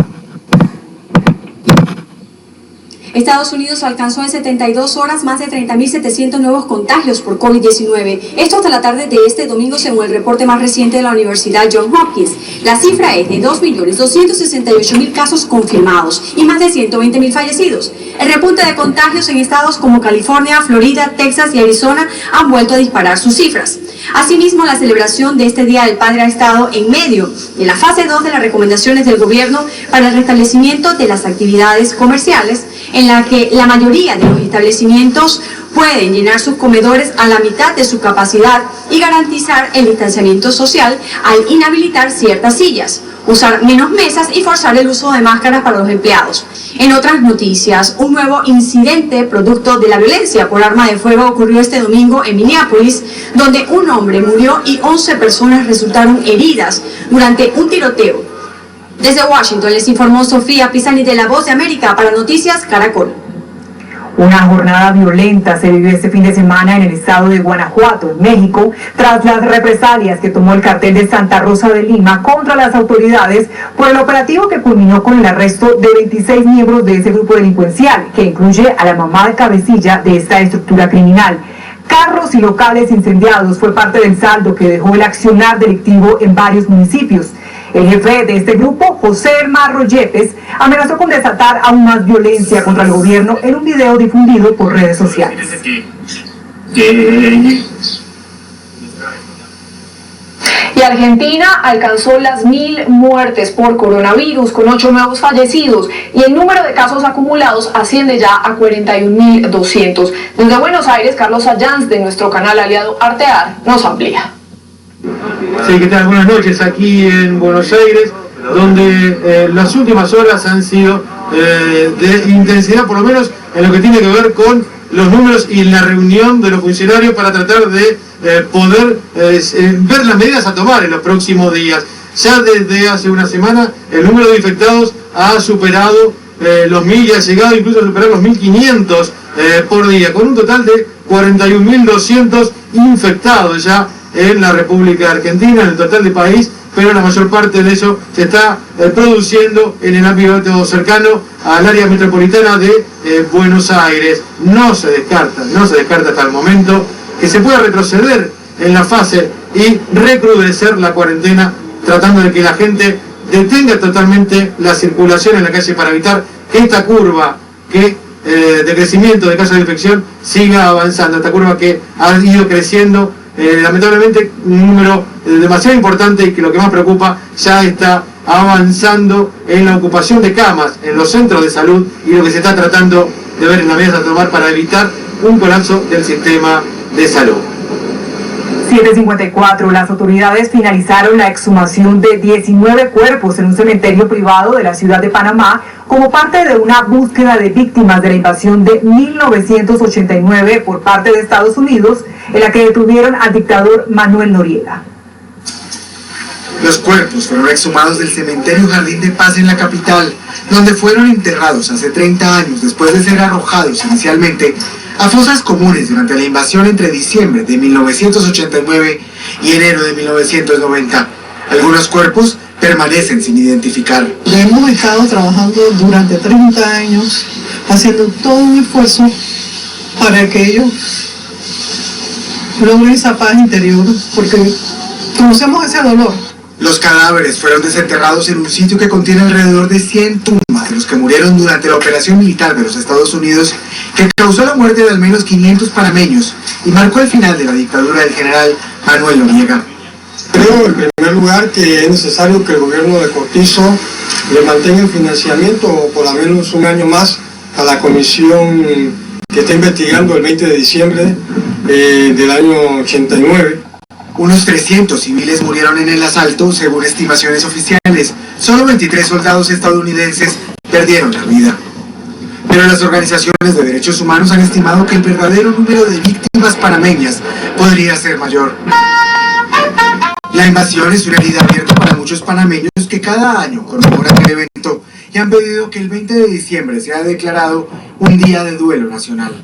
Estados Unidos alcanzó en 72 horas más de 30.700 nuevos contagios por COVID-19. Esto hasta la tarde de este domingo, según el reporte más reciente de la Universidad Johns Hopkins. La cifra es de 2.268.000 casos confirmados y más de 120.000 fallecidos. El repunte de contagios en estados como California, Florida, Texas y Arizona han vuelto a disparar sus cifras. Asimismo, la celebración de este Día del Padre ha estado en medio de la fase 2 de las recomendaciones del gobierno para el restablecimiento de las actividades comerciales, en la que la mayoría de los establecimientos pueden llenar sus comedores a la mitad de su capacidad y garantizar el distanciamiento social al inhabilitar ciertas sillas, usar menos mesas y forzar el uso de máscaras para los empleados. En otras noticias, un nuevo incidente producto de la violencia por arma de fuego ocurrió este domingo en Minneapolis, donde un hombre murió y 11 personas resultaron heridas durante un tiroteo. Desde Washington les informó Sofía Pisani de La Voz de América para Noticias Caracol. Una jornada violenta se vivió este fin de semana en el estado de Guanajuato, en México, tras las represalias que tomó el cartel de Santa Rosa de Lima contra las autoridades por el operativo que culminó con el arresto de 26 miembros de ese grupo delincuencial, que incluye a la mamá de cabecilla de esta estructura criminal. Carros y locales incendiados fue parte del saldo que dejó el accionar delictivo en varios municipios. El jefe de este grupo, José Marro Yepes, amenazó con desatar aún más violencia contra el gobierno en un video difundido por redes sociales. Y Argentina alcanzó las 1000 muertes por coronavirus, con 8 nuevos fallecidos, y el número de casos acumulados asciende ya a 41.200. Desde Buenos Aires, Carlos Sayans, de nuestro canal aliado Artear, nos amplía. Sí, ¿qué tal? Buenas noches aquí en Buenos Aires, donde las últimas horas han sido de intensidad, por lo menos en lo que tiene que ver con los números y la reunión de los funcionarios para tratar de poder ver las medidas a tomar en los próximos días. Ya desde hace una semana el número de infectados ha superado los 1000 y ha llegado incluso a superar los 1500 por día, con un total de 41.200 infectados ya en la República Argentina, en el total del país, pero la mayor parte de eso se está produciendo en el ámbito cercano al área metropolitana de Buenos Aires. No se descarta hasta el momento que se pueda retroceder en la fase y recrudecer la cuarentena, tratando de que la gente detenga totalmente la circulación en la calle para evitar que esta curva de crecimiento de casos de infección siga avanzando, esta curva que ha ido creciendo lamentablemente un número demasiado importante, y que lo que más preocupa, ya está avanzando en la ocupación de camas en los centros de salud, y lo que se está tratando de ver en las medidas a tomar para evitar un colapso del sistema de salud. 7:54, las autoridades finalizaron la exhumación de 19 cuerpos en un cementerio privado de la ciudad de Panamá como parte de una búsqueda de víctimas de la invasión de 1989 por parte de Estados Unidos, en la que detuvieron al dictador Manuel Noriega. Los cuerpos fueron exhumados del cementerio Jardín de Paz en la capital, donde fueron enterrados hace 30 años después de ser arrojados inicialmente a fosas comunes durante la invasión entre diciembre de 1989 y enero de 1990. Algunos cuerpos permanecen sin identificar. Hemos estado trabajando durante 30 años, haciendo todo un esfuerzo para que ellos logren esa paz interior, porque conocemos ese dolor. Los cadáveres fueron desenterrados en un sitio que contiene alrededor de 100 tumbas de los que murieron durante la operación militar de los Estados Unidos, que causó la muerte de al menos 500 panameños y marcó el final de la dictadura del general Manuel Noriega. Creo, en primer lugar, que es necesario que el gobierno de Cortizo le mantenga el financiamiento por al menos un año más a la comisión que está investigando el 20 de diciembre del año 89. Unos 300 civiles murieron en el asalto, según estimaciones oficiales. Solo 23 soldados estadounidenses perdieron la vida. Pero las organizaciones de derechos humanos han estimado que el verdadero número de víctimas panameñas podría ser mayor. La invasión es una herida abierta para muchos panameños que cada año conmemoran el evento y han pedido que el 20 de diciembre sea declarado un día de duelo nacional.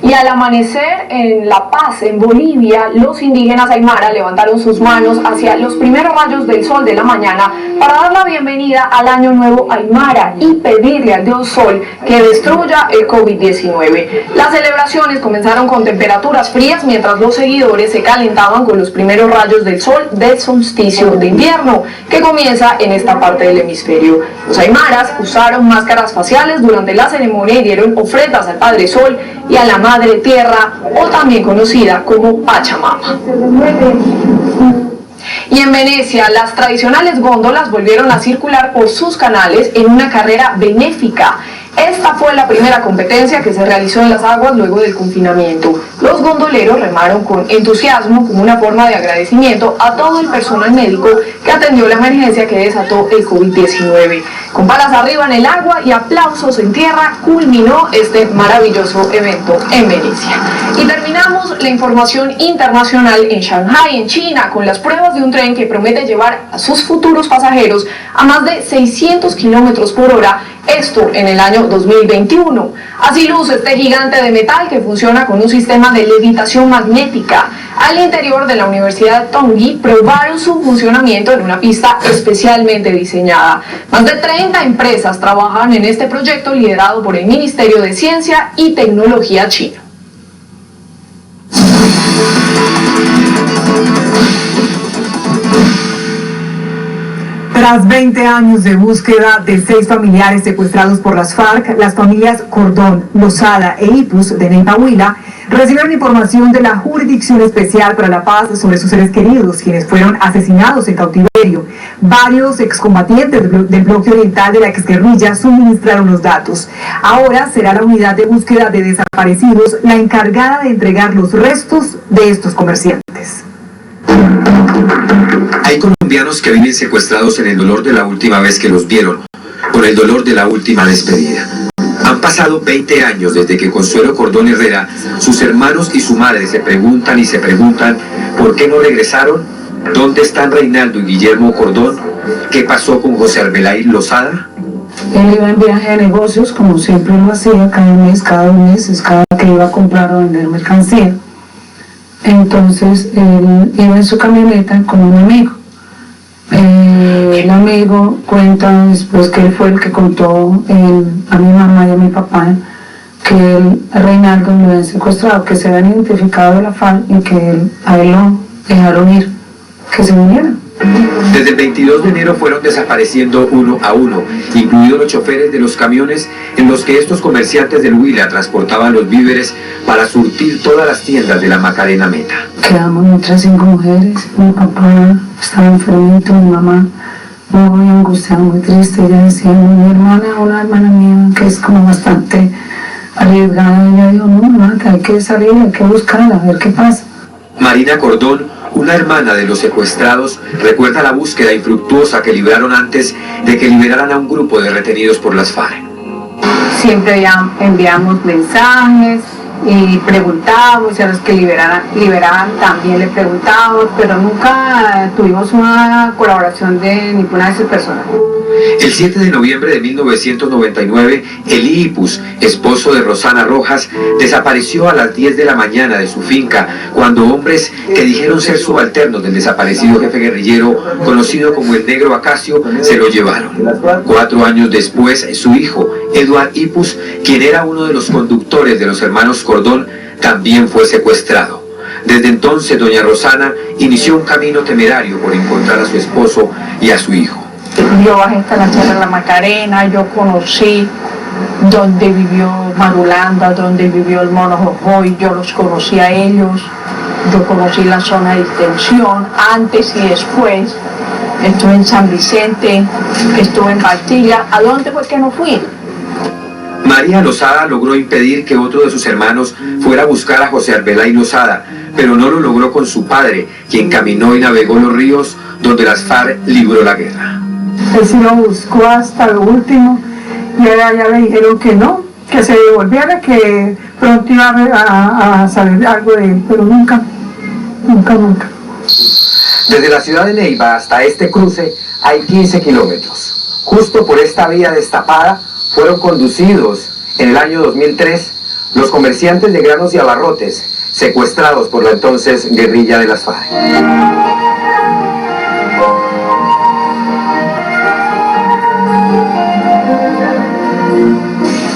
Y al amanecer en La Paz, en Bolivia, los indígenas aymara levantaron sus manos hacia los primeros rayos del sol de la mañana para dar la bienvenida al año nuevo aymara y pedirle al dios sol que destruya el COVID-19. Las celebraciones comenzaron con temperaturas frías mientras los seguidores se calentaban con los primeros rayos del sol del solsticio de invierno, que comienza en esta parte del hemisferio. Los aymaras usaron máscaras faciales durante la ceremonia y dieron ofrendas al Padre Sol y a la Madre Tierra, o también conocida como Pachamama. Y en Venecia, las tradicionales góndolas volvieron a circular por sus canales en una carrera benéfica. Esta fue la primera competencia que se realizó en las aguas luego del confinamiento. Los gondoleros remaron con entusiasmo como una forma de agradecimiento a todo el personal médico que atendió la emergencia que desató el COVID-19. Con palas arriba en el agua y aplausos en tierra, culminó este maravilloso evento en Venecia. Y terminamos la información internacional en Shanghái, en China, con las pruebas de un tren que promete llevar a sus futuros pasajeros a más de 600 kilómetros por hora, esto en el año 2021. Así luce este gigante de metal que funciona con un sistema de levitación magnética. Al interior de la Universidad Tongji probaron su funcionamiento en una pista especialmente diseñada. Más de 30 empresas trabajan en este proyecto liderado por el Ministerio de Ciencia y Tecnología chino. Tras 20 años de búsqueda de 6 familiares secuestrados por las FARC, las familias Cordón, Lozada e Ipus de Neiva Huila recibieron información de la Jurisdicción Especial para la Paz sobre sus seres queridos, quienes fueron asesinados en cautiverio. Varios excombatientes del bloque oriental de la exguerrilla suministraron los datos. Ahora será la unidad de búsqueda de desaparecidos la encargada de entregar los restos de estos comerciantes. Hay colombianos que viven secuestrados en el dolor de la última vez que los vieron, con el dolor de la última despedida. Han pasado 20 años desde que Consuelo Cordón Herrera, sus hermanos y su madre se preguntan ¿por qué no regresaron? ¿Dónde están Reinaldo y Guillermo Cordón? ¿Qué pasó con José Arbeláez Lozada? Él iba en viaje de negocios, como siempre lo hacía, cada mes, cada 2 meses, cada que iba a comprar o vender mercancía. Entonces él iba en su camioneta con un amigo. El amigo cuenta después que él fue el que contó a mi mamá y a mi papá que Reinaldo lo habían secuestrado, que se habían identificado de la FARC y que a él lo dejaron ir, que se muriera. Desde el 22 de enero fueron desapareciendo uno a uno, incluidos los choferes de los camiones en los que estos comerciantes del Huila transportaban los víveres para surtir todas las tiendas de la Macarena Meta. Quedamos nosotras 5 mujeres, mi papá estaba enfermito, mi mamá muy angustiada, muy triste. Ella decía, una hermana mía que es como bastante arriesgada, ella dijo, no, mamá, hay que salir, hay que buscarla, a ver qué pasa. Marina Cordón, una hermana de los secuestrados, recuerda la búsqueda infructuosa que libraron antes de que liberaran a un grupo de retenidos por las FARC. Siempre enviamos mensajes y preguntábamos, y a los que liberaban también le preguntábamos, pero nunca tuvimos una colaboración de ninguna de esas personas. El 7 de noviembre de 1999, Elí Ipus, esposo de Rosana Rojas, desapareció a las 10 de la mañana de su finca cuando hombres que dijeron ser subalternos del desaparecido jefe guerrillero, conocido como el Negro Acacio, se lo llevaron. 4 años después, su hijo, Eduard Ipus, quien era uno de los conductores de los hermanos Cordón, también fue secuestrado. Desde entonces, doña Rosana inició un camino temerario por encontrar a su esposo y a su hijo. Yo bajé hasta la Sierra de la Macarena, yo conocí donde vivió Marulanda, donde vivió el Mono Jojoy, yo los conocí a ellos, yo conocí la zona de extensión antes y después, estuve en San Vicente, estuve en Bastilla. ¿A dónde fue que no fui? María Lozada logró impedir que otro de sus hermanos fuera a buscar a José Arbeláez Lozada, pero no lo logró con su padre, quien caminó y navegó los ríos donde las FARC libró la guerra. Él sí lo buscó hasta lo último y allá le dijeron que no, que se devolviera, que pronto iba a saber algo de él, pero nunca. Desde la ciudad de Neiva hasta este cruce hay 15 kilómetros. Justo por esta vía destapada fueron conducidos en el año 2003 los comerciantes de granos y abarrotes secuestrados por la entonces guerrilla de las FARC.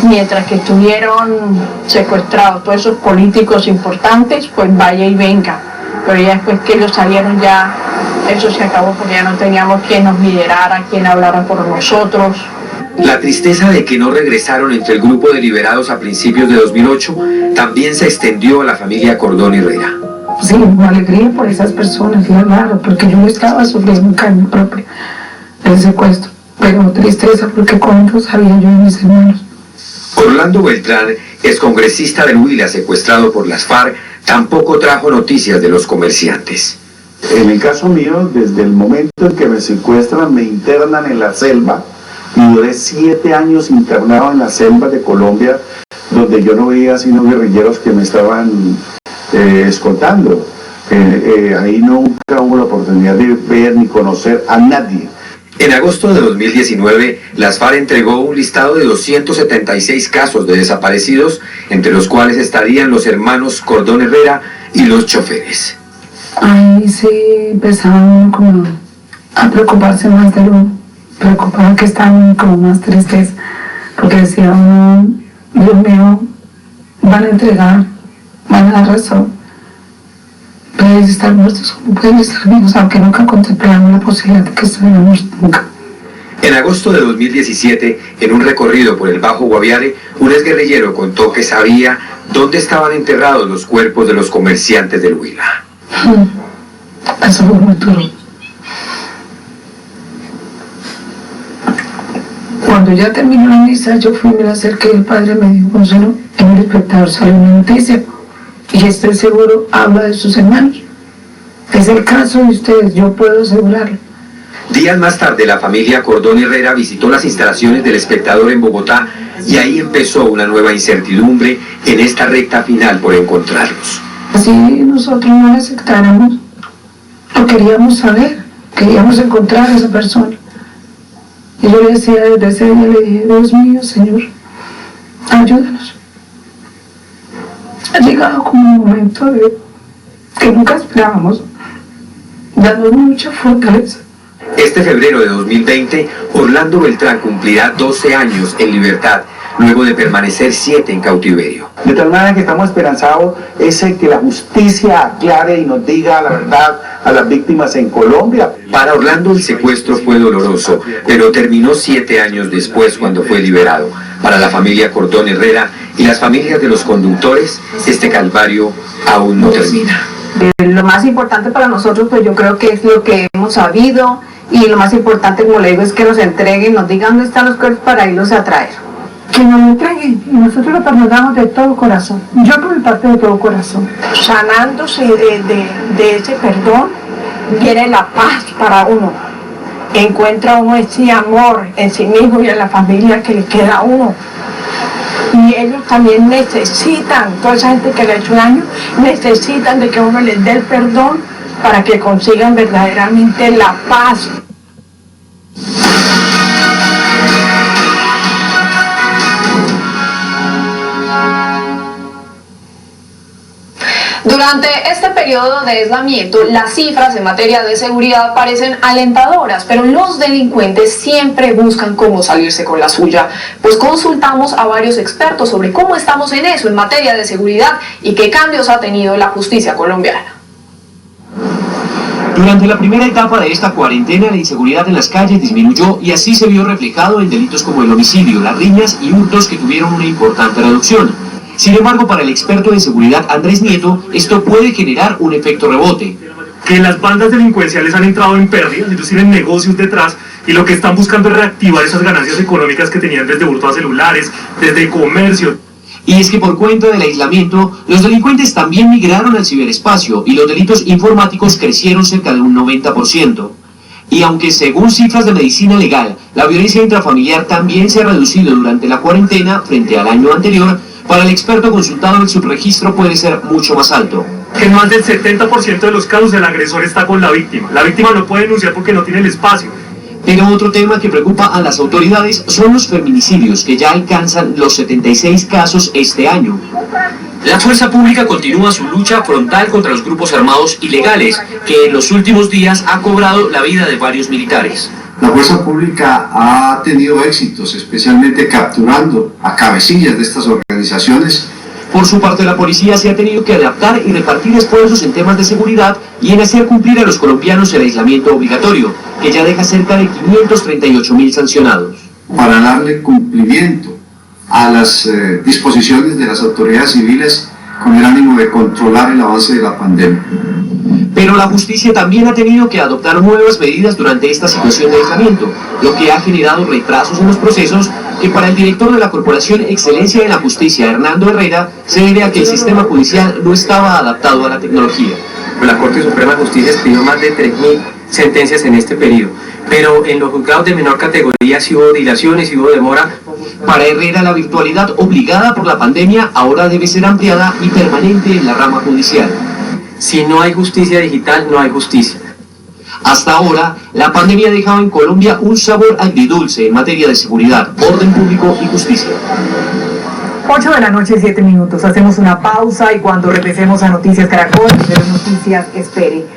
Mientras que estuvieron secuestrados todos esos políticos importantes, pues vaya y venga. Pero ya después que ellos salieron, ya eso se acabó porque ya no teníamos quien nos liderara, quien hablara por nosotros. La tristeza de que no regresaron entre el grupo de liberados a principios de 2008 también se extendió a la familia Cordón Herrera. Sí, una alegría por esas personas, claro, porque yo estaba sufriendo un carne propio del secuestro, pero tristeza porque cuando sabía yo de mis hermanos. Orlando Beltrán, excongresista del Huila secuestrado por las FARC, tampoco trajo noticias de los comerciantes. En el caso mío, desde el momento en que me secuestran, me internan en la selva y duré 7 años internado en la selva de Colombia, donde yo no veía sino guerrilleros que me estaban escoltando. Ahí nunca hubo la oportunidad de ver ni conocer a nadie. En agosto de 2019, las FARC entregó un listado de 276 casos de desaparecidos, entre los cuales estarían los hermanos Cordón Herrera y los choferes. Ahí sí empezaban como a preocuparse más de lo preocupado que estaban, como más tristes, porque decían, Dios mío, van a entregar, van a dar razón. Pueden estar muertos como pueden estar vivos, aunque nunca contemplamos la posibilidad de que estuvieran muertos nunca. En agosto de 2017, en un recorrido por el Bajo Guaviare, un exguerrillero contó que sabía dónde estaban enterrados los cuerpos de los comerciantes del Huila. Eso fue muy duro. Cuando ya terminó la misa, yo fui, me acerqué, el padre me dijo, Gonzalo, en el Espectador sale una noticia, y estoy seguro, habla de sus hermanos. Es el caso de ustedes, yo puedo asegurarlo. Días más tarde, la familia Cordón Herrera visitó las instalaciones del Espectador en Bogotá y ahí empezó una nueva incertidumbre en esta recta final por encontrarlos. Así nosotros no le aceptáramos, lo queríamos saber, queríamos encontrar a esa persona. Y yo le decía desde ese día, le dije, Dios mío, Señor, ayúdanos. Ha llegado como un momento que nunca esperábamos, dándonos mucha fortaleza. Este febrero de 2020, Orlando Beltrán cumplirá 12 años en libertad, luego de permanecer 7 en cautiverio. De tal manera que estamos esperanzados es que la justicia aclare y nos diga la verdad a las víctimas en Colombia. Para Orlando el secuestro fue doloroso, pero terminó 7 años después cuando fue liberado. Para la familia Cordón Herrera y las familias de los conductores, este calvario aún no termina. Lo más importante para nosotros, pues yo creo que es lo que hemos sabido, y lo más importante, como le digo, es que nos entreguen, nos digan dónde están los cuerpos para irlos a traer. Que nos lo entreguen, y nosotros lo perdonamos de todo corazón. Yo por mi parte de todo corazón. Sanándose de ese perdón, viene la paz para uno. Encuentra uno ese amor en sí mismo y en la familia que le queda a uno. Y ellos también necesitan, toda esa gente que le ha hecho daño, necesitan de que uno les dé el perdón para que consigan verdaderamente la paz. Durante este periodo de aislamiento, las cifras en materia de seguridad parecen alentadoras, pero los delincuentes siempre buscan cómo salirse con la suya. Pues consultamos a varios expertos sobre cómo estamos en eso, en materia de seguridad, y qué cambios ha tenido la justicia colombiana. Durante la primera etapa de esta cuarentena, la inseguridad en las calles disminuyó y así se vio reflejado en delitos como el homicidio, las riñas y hurtos que tuvieron una importante reducción. Sin embargo, para el experto en seguridad Andrés Nieto, esto puede generar un efecto rebote. Que las bandas delincuenciales han entrado en pérdidas, entonces tienen negocios detrás y lo que están buscando es reactivar esas ganancias económicas que tenían desde hurto a celulares, desde comercio. Y es que por cuenta del aislamiento, los delincuentes también migraron al ciberespacio y los delitos informáticos crecieron cerca de un 90%. Y aunque según cifras de medicina legal, la violencia intrafamiliar también se ha reducido durante la cuarentena frente al año anterior, para el experto consultado el subregistro puede ser mucho más alto. En más del 70% de los casos el agresor está con la víctima. La víctima no puede denunciar porque no tiene el espacio. Pero otro tema que preocupa a las autoridades son los feminicidios, que ya alcanzan los 76 casos este año. La fuerza pública continúa su lucha frontal contra los grupos armados ilegales, que en los últimos días ha cobrado la vida de varios militares. La fuerza pública ha tenido éxitos, especialmente capturando a cabecillas de estas organizaciones. Por su parte, la policía se ha tenido que adaptar y repartir esfuerzos en temas de seguridad y en hacer cumplir a los colombianos el aislamiento obligatorio, que ya deja cerca de 538.000 sancionados. Para darle cumplimiento a las disposiciones de las autoridades civiles con el ánimo de controlar el avance de la pandemia. Pero la justicia también ha tenido que adoptar nuevas medidas durante esta situación de aislamiento, lo que ha generado retrasos en los procesos que para el director de la Corporación Excelencia de la Justicia, Hernando Herrera, se debe a que el sistema judicial no estaba adaptado a la tecnología. La Corte Suprema de Justicia expidió más de 3.000 sentencias en este periodo, pero en los juzgados de menor categoría sí hubo dilaciones, sí hubo demora. Para Herrera, la virtualidad obligada por la pandemia ahora debe ser ampliada y permanente en la rama judicial. Si no hay justicia digital, no hay justicia. Hasta ahora, la pandemia ha dejado en Colombia un sabor agridulce en materia de seguridad, orden público y justicia. 8 de la noche, 7 minutos. Hacemos una pausa y cuando regresemos a Noticias Caracol, de Noticias Espere.